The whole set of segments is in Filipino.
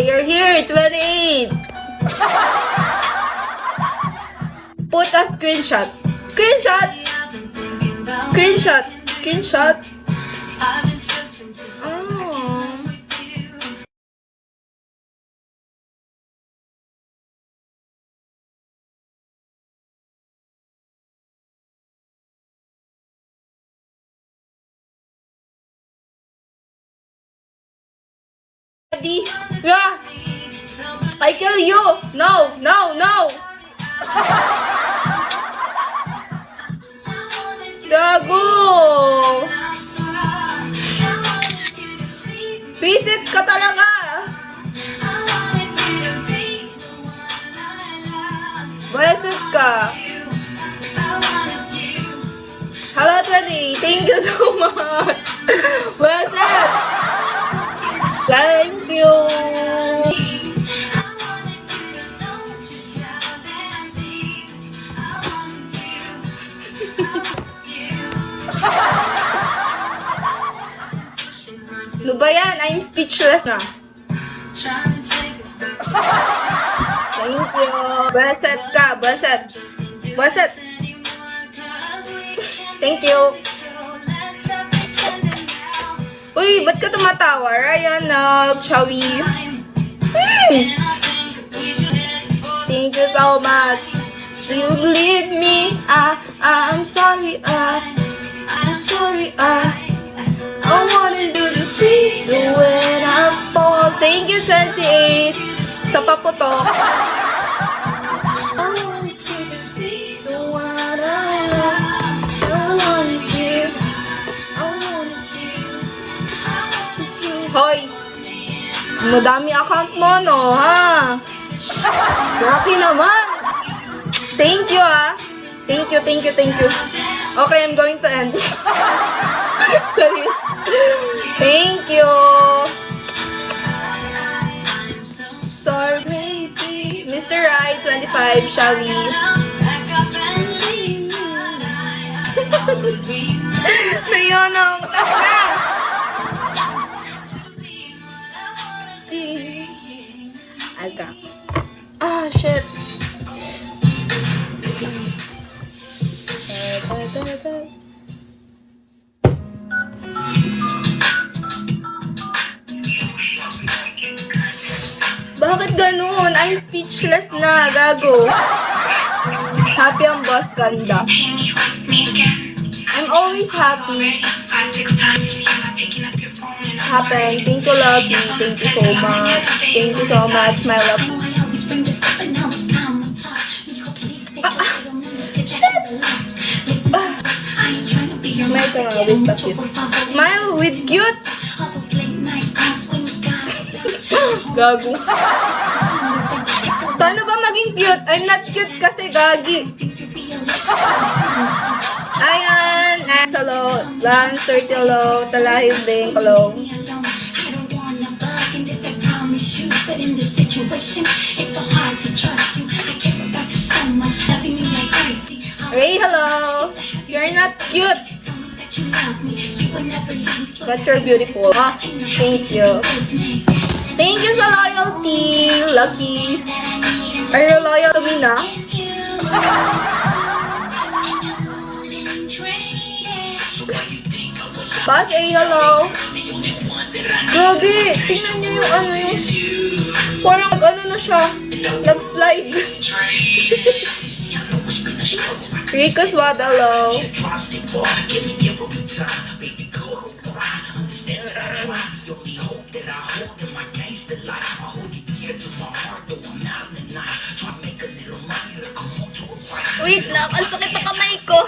you're here, 28. Put a screenshot. Screenshot! Screenshot! Screenshot! Oh. Daddy, yeah. I kill you. No, no, no. Gago. Visit ka talaga. Visit ka. Hello, 20. Thank you so much. Visit. Thank you. Ano ba yan? I'm speechless na. Thank you. Baset ka, baset. Baset. Thank you. Uy, ba't ka tumatawa? Ryan, Chawi. Thank you so much. You believe me? I'm sorry. I'm sorry. I wanna do the thing when I fall. Thank you, 28. Sa paputok. I want you to see the one I love. I want you. I want you. Hoy! Madami account mo, no, ha? Grabe naman! Thank you, ha? Thank you. Okay, I'm going to end. Sorry. Thank you. Sorry, baby. Mr. Right, 25, shall we? Nayonong. Alka. Ah, shit. Bakit ganun? I'm speechless na, gago. Happy ang boss, ganda. I'm always happy. Happen. Thank you, Lucky. Thank you so much. Thank you so much, my Lucky. Shit! Smile ka nga with cute. Smile with cute? Gago. Paano ba maging cute? I'm not cute kasi gagi. Ayan. Hello. Lance, 30 hello. Talahid din. Hello. Ray, hello. You're not cute. But you're beautiful. Ah, thank you. Thank you sa loyalty, Lucky. Are you loyal to me na? Boss A, hello. Grabe, tingnan nyo yung yung parang na siya. Nag-slide. Rico Swab, hello. Wait lang, ang sakit na kamay ko.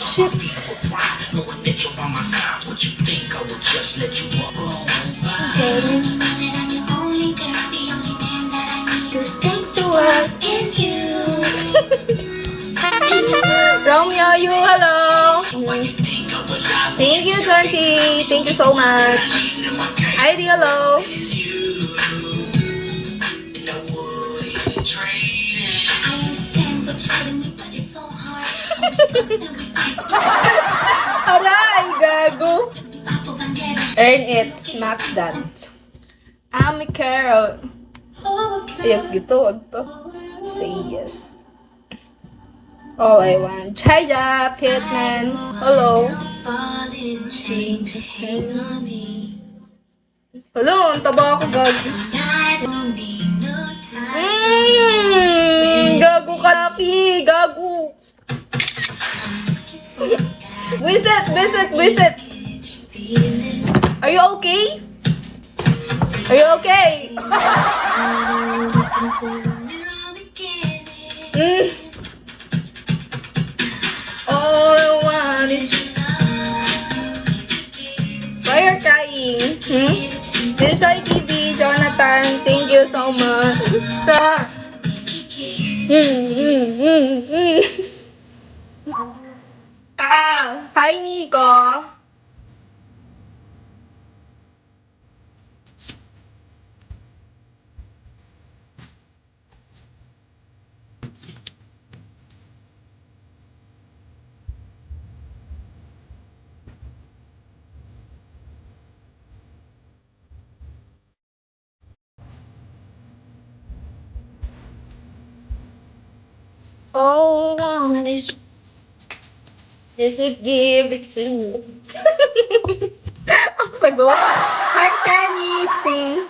Shit. Just thanks to what is you. Romeo, you hello. Thank you, 20. Thank you so much. ID, hello. Aray, gago. Earn it, smack that. I'm a carrot. Ayak gitu, wag to. Say yes. All I want. Chai Jap, Hitman. Hello. Hello, ang taba ako, gago. Gago ka, Laki. Gago. Visit, visit, visit. Are you okay? Are you okay? All I want is you. Why you're crying? Inside TV, Jonathan, thank you so much. Hi, Nico. Oh, this it give it to me. Ang sagot. Hi, Kenny.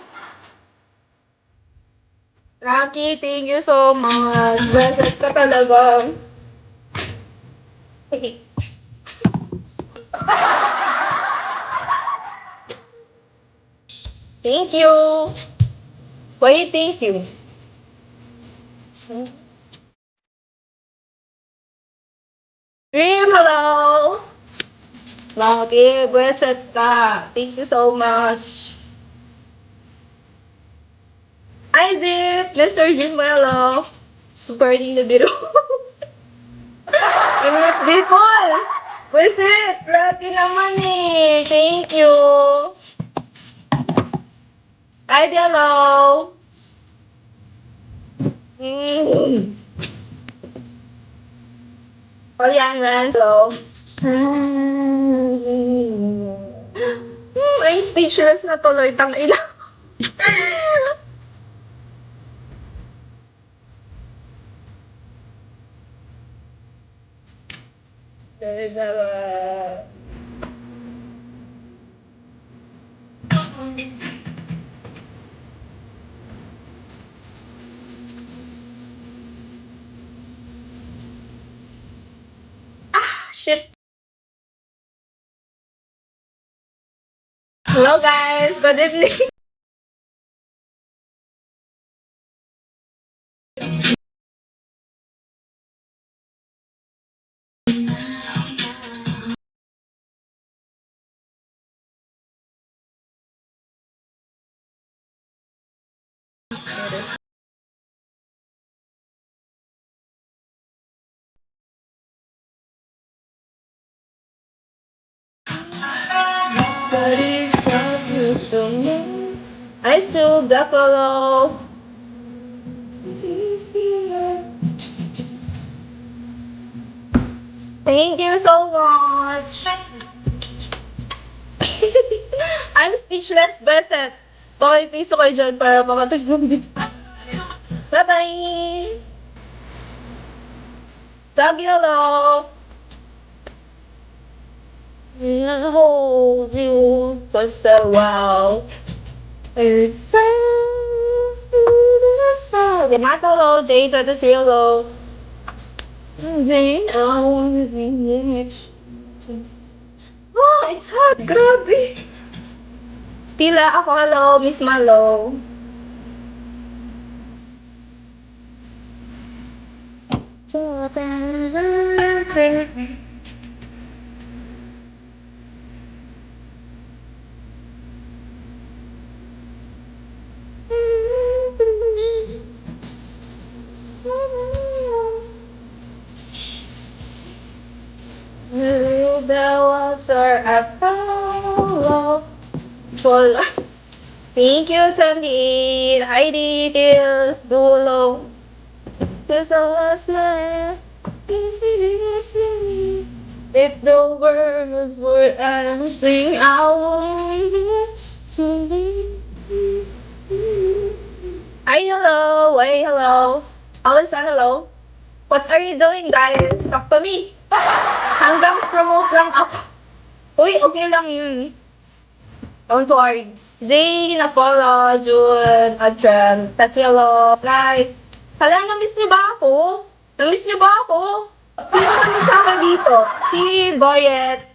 Rocky, thank you so much. Blessed ka talaga. Thank you. Why thank you? Dream, hello. Rocky, blessed ka. Thank you so much. Hi, Zip. Mr. Dream, hello. Super din na biro. People! Visit! Lagi naman eh. Thank you. Hi, hello. Olian Ranzo. I'm speechless na tuloy. Tang ina. Shit. Hello guys, good evening. I still follow. Thank you so much. I'm speechless, Beset. Pakipiso kayo dyan para makatagumit. Bye-bye! Doggy, hello! I hold you for so while. It's so beautiful. Mark, hello. J23, hello. I wanna be rich. Oh, it's hot. Grabe. Tila, ako, hello. Miss Malo. The walls are up Fall. Thank you, 28. Heidi, Kills, Dulo. Cause I was left. If the words were empty, I would sleep. Hi, hello. Hey, hello. Alison, hello. What are you doing, guys? Talk to me. Hanggang promote lang ako. Uy, okay lang yun. Don't worry. Zane, Apollo, June, Adrian, Tatielo, Light. Hala, namiss niyo ba ako? Namiss niyo ba ako? Sino namiss sa akin dito? Si Boyet.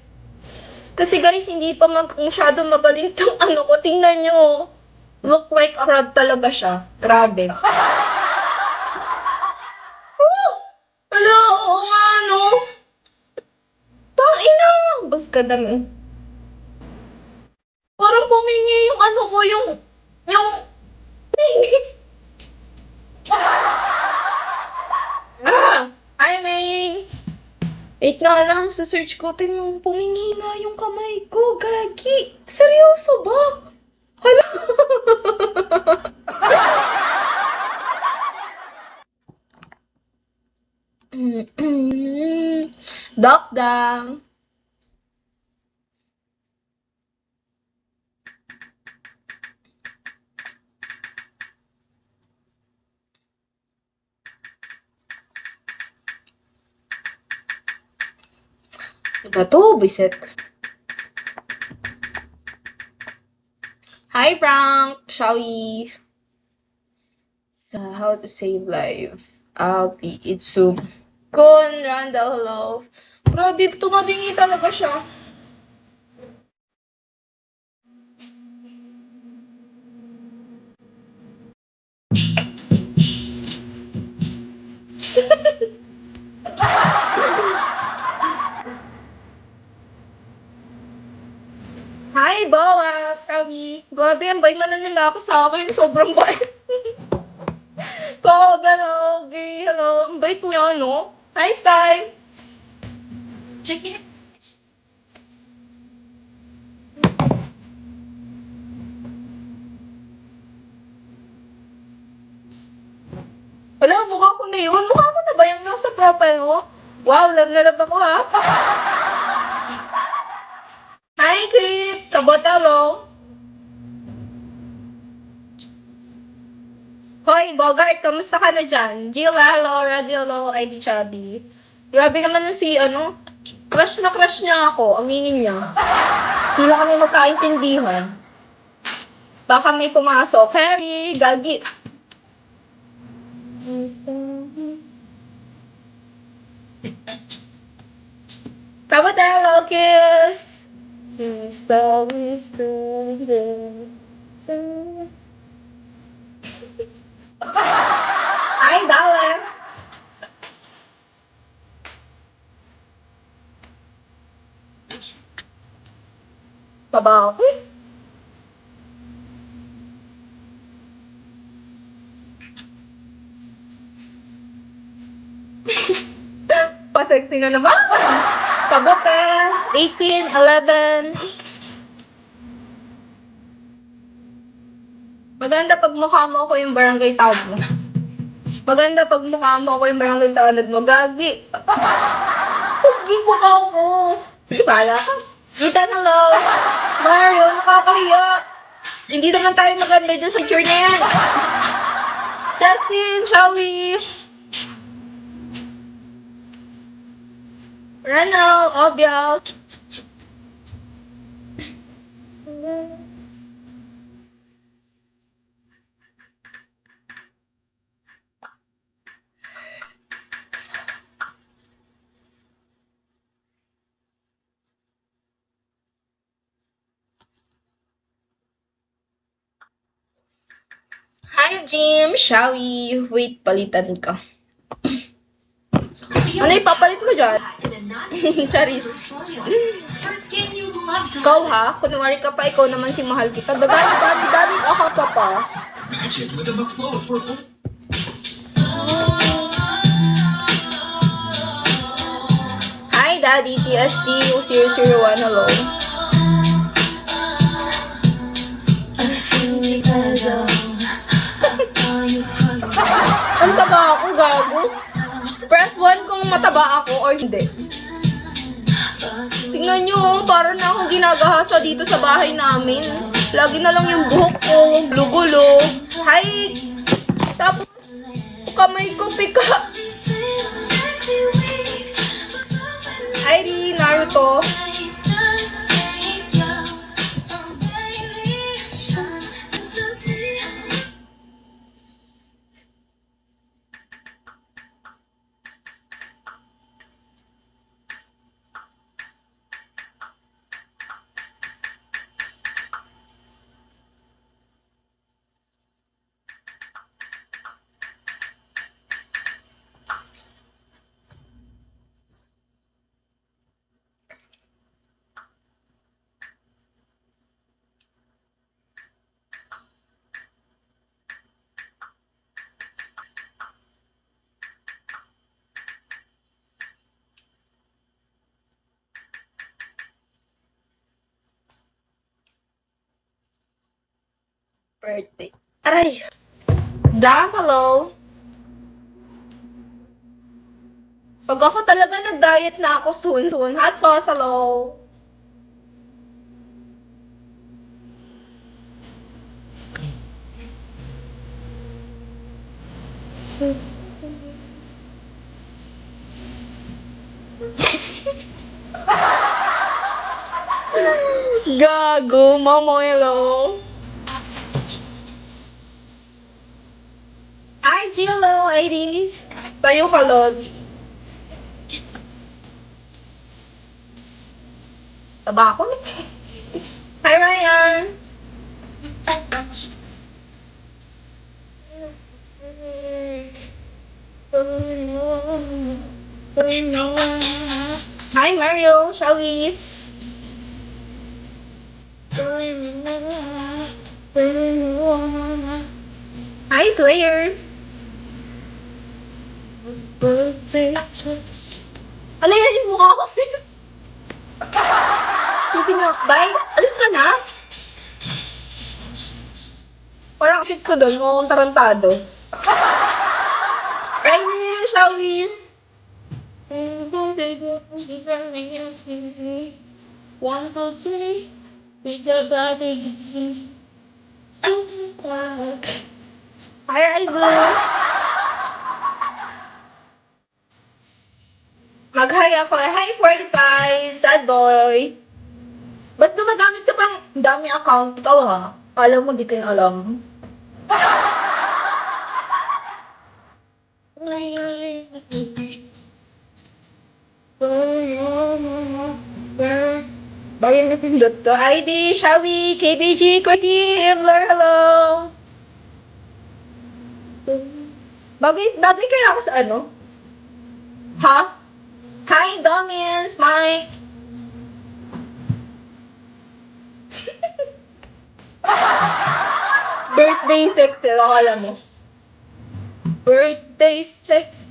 Kasi guys, hindi pa masyado magaling tong ano ko. Tingnan nyo. Look like a crab talaga siya. Grabe. Oh! Hala, oo nga, no? Ina! Bas ka naman. Parang pumingi yung ano ko, yung, I mean, wait nga lang, sa search ko, pumingi nga yung kamay ko, gagi. Seryoso ba? Hala. Dokdang. Diba to, biset? Hi, Frank. Shall we? So, how to save life? I'll be it soon. Kun, Randall, hello. Grabe, tumabingi talaga siya. Hi, Bawa, Sabi. Grabe, ang bait na nila ako sa akin. Sobrang bait. Hello, gay, hello. Ang bait niya, no? Nice time. Check it. Wala, mukha ko na yun. Mukha ko na ba yung nasa profile mo? Wow, love na love ako, ha? Hi, Krit. Kabotalo. Hoy, Bogart, kamusta ka na dyan? Gila, Laura, Dilo, ID Chubby. Grabe naman yung si, crush na crush niya ako. Aminin niya. Hindi na kami magkaintindihan. Baka may pumasok. Harry, gagi. Kabotalo, kiss. Hi, darling. Babaw. Pasexy na naman. Kabote. 18, 11. Maganda pag mukha mo ako yung barangay tawag mo. Maganda pag mukha mo ako yung barangay tawag mo. Gagi. Gagi mukha ko. Sige, pala ka. Ethan, hello. Mario, nakakahiya. Hindi naman tayo maganda dyan sa picture na yan. Justin, shall we? Ronald, obvious. Hi, Jim. Shall we? Wait, palitan ka. Ano ipapalit mo dyan? Charis. Ikaw ha? Kunwari ka pa, ikaw naman si mahal kita. Dami ako ka pa. Hi, Daddy. TST 001. Hello. mataba ako or hindi. Tingnan nyo, parang na ako ginagahasa dito sa bahay namin. Lagi na lang yung buhok ko, gulo-gulo. Hi! Tapos, kamay ko pika. Heidi, Naruto. Birthday. Aray! Dam, hello? Pag ako talaga nag-diet na ako soon. Hot sauce, hello? Gago, Momo, hello? Hi, hello, ladies. Tayo kalod. Taba ako. Hi, Ryan. Hi, Mario. Shall we? Hi, Slayer. Ano yan yung mukha ko? Titingnan. Bye. Alis ka na. Parang fit ko doon. Mukhang tarantado. Ready, shall we? One, two, three. With your body. Hi, Aizu. Mag-hi ako. Hi, 45. Sad boy. Ba't gumagamit ka pang dami account? Ikaw ha? Alam mo, di ko yung alam. Bayan na pindot to. ID, Shawi, KBG, Quirky, Himler, hello! Bagay kaya ako sa ano? Ha? Hi, Domins, Mike! Birthday sex, alam mo. Birthday sex.